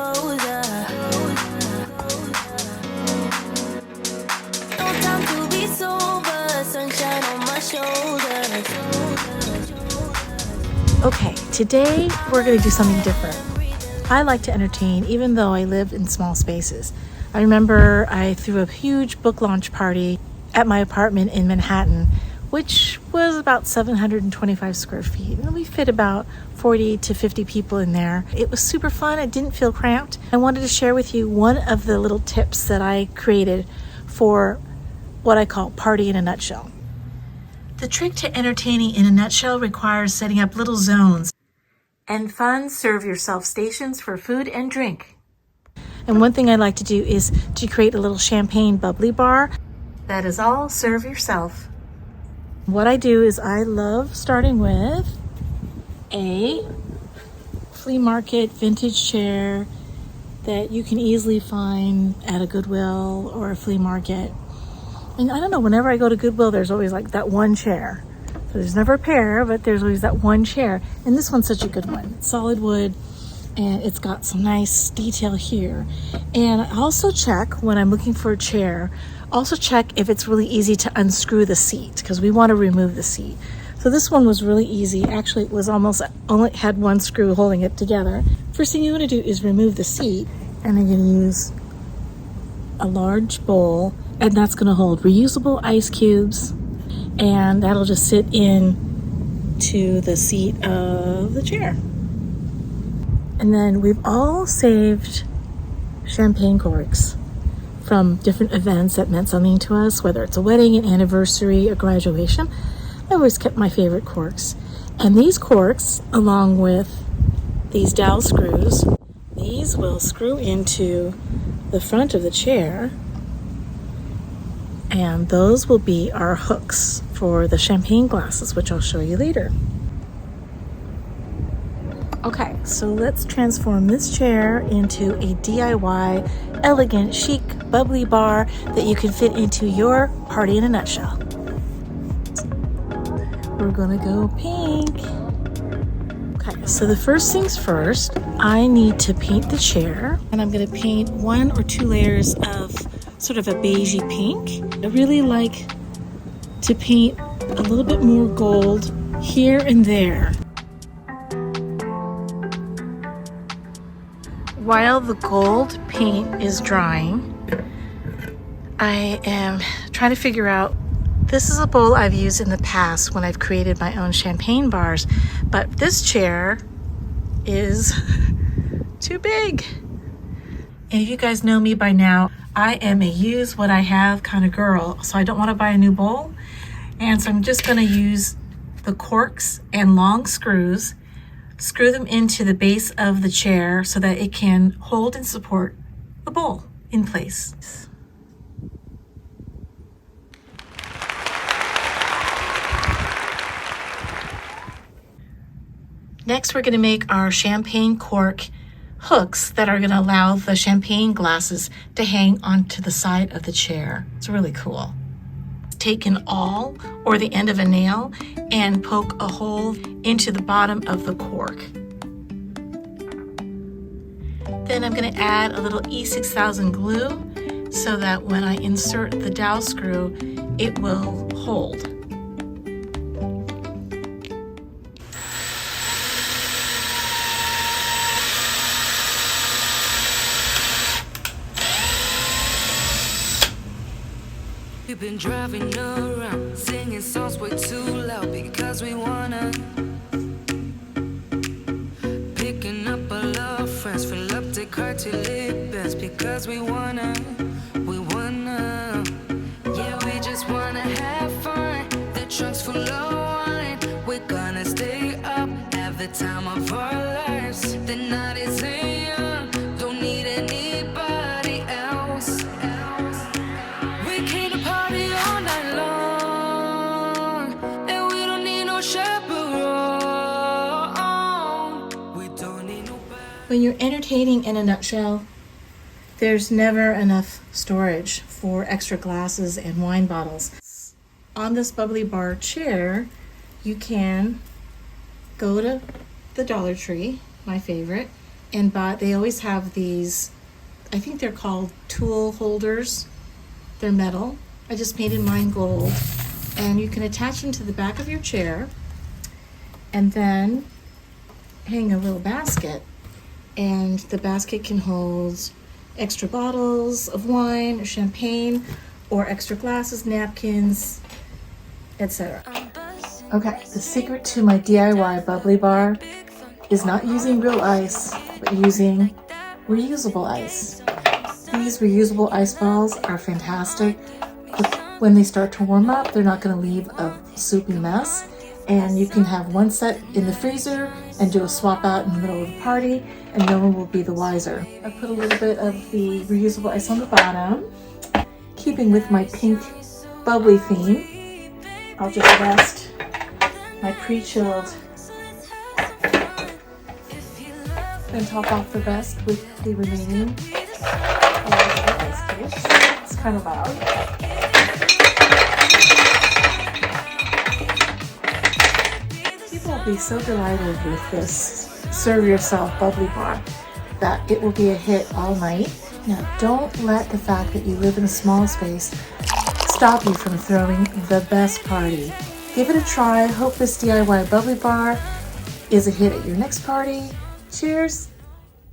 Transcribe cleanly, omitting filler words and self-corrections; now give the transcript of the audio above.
closer. No time to be sober, sunshine on my shoulders. Okay, today we're going to do something different. I like to entertain even though I live in small spaces. I remember I threw a huge book launch party at my apartment in Manhattan, which was about 725 square feet. And we fit about 40 to 50 people in there. It was super fun. It didn't feel cramped. I wanted to share with you one of the little tips that I created for what I call party in a nutshell. The trick to entertaining in a nutshell requires setting up little zones and fun serve yourself stations for food and drink. And one thing I like to do is to create a little champagne-bubbly bar that is all serve yourself. What I do is I love starting with a flea market vintage chair that you can easily find at a Goodwill or a flea market. And I don't know, whenever I go to Goodwill, there's always like that one chair. So there's never a pair, but there's always that one chair. And this one's such a good one. It's solid wood and it's got some nice detail here. And I also check when I'm looking for a chair, also check if it's really easy to unscrew the seat because we want to remove the seat. So this one was really easy. Actually, it was only had one screw holding it together. First thing you want to do is remove the seat, and I'm going to use a large bowl, and that's going to hold reusable ice cubes, and that'll just sit in to the seat of the chair. And then we've all saved champagne corks from different events that meant something to us, whether it's a wedding, an anniversary, a graduation. I always kept my favorite corks. And these corks, along with these dowel screws, these will screw into the front of the chair, and those will be our hooks for the champagne glasses, which I'll show you later. Okay, so let's transform this chair into a DIY, elegant, chic, bubbly bar that you can fit into your party in a nutshell. We're gonna go pink. Okay, so the first things first, I need to paint the chair, and I'm gonna paint 1 or 2 layers of sort of a beigey pink. I really like to paint a little bit more gold here and there. While the gold paint is drying, I am trying to figure out, this is a bowl I've used in the past when I've created my own champagne bars, but this chair is too big. And if you guys know me by now, I am a use what I have kind of girl, so I don't want to buy a new bowl. And so I'm just going to use the corks and long screws, screw them into the base of the chair so that it can hold and support the bowl in place. Next, we're going to make our champagne cork hooks that are going to allow the champagne glasses to hang onto the side of the chair. It's really cool. Take an awl or the end of a nail and poke a hole into the bottom of the cork. Then I'm going to add a little E6000 glue so that when I insert the dowel screw, it will hold. We've been driving around, singing songs way too loud because we wanna. Picking up all our friends, fill up the car till it bends because we wanna. Yeah, we just wanna have fun. The trunk's full of wine. We're gonna stay up, have the time of our lives. The night is young, don't need anybody else. We came to party all night long, and we don't need no chaperone. We don't need nobody. When you're entertaining in a nutshell, there's never enough storage for extra glasses and wine bottles. On this bubbly bar chair, you can go to the Dollar Tree, my favorite, and they always have these, I think they're called tool holders. They're metal. I just painted mine gold. And you can attach them to the back of your chair and then hang a little basket. And the basket can hold extra bottles of wine or champagne or extra glasses, napkins, etc. Okay, the secret to my DIY bubbly bar is not using real ice, but using reusable ice. These reusable ice balls are fantastic. When they start to warm up, they're not going to leave a soupy mess. And you can have one set in the freezer and do a swap out in the middle of the party, and no one will be the wiser. I put a little bit of the reusable ice on the bottom, keeping with my pink bubbly theme. I'll just rest my pre-chilled, then top off the rest with the remaining ice cubes. It's kind of loud. People will be so delighted with this serve yourself bubbly bar that it will be a hit all night. Now, don't let the fact that you live in a small space stop you from throwing the best party. Give it a try. Hope this DIY bubbly bar is a hit at your next party. Cheers!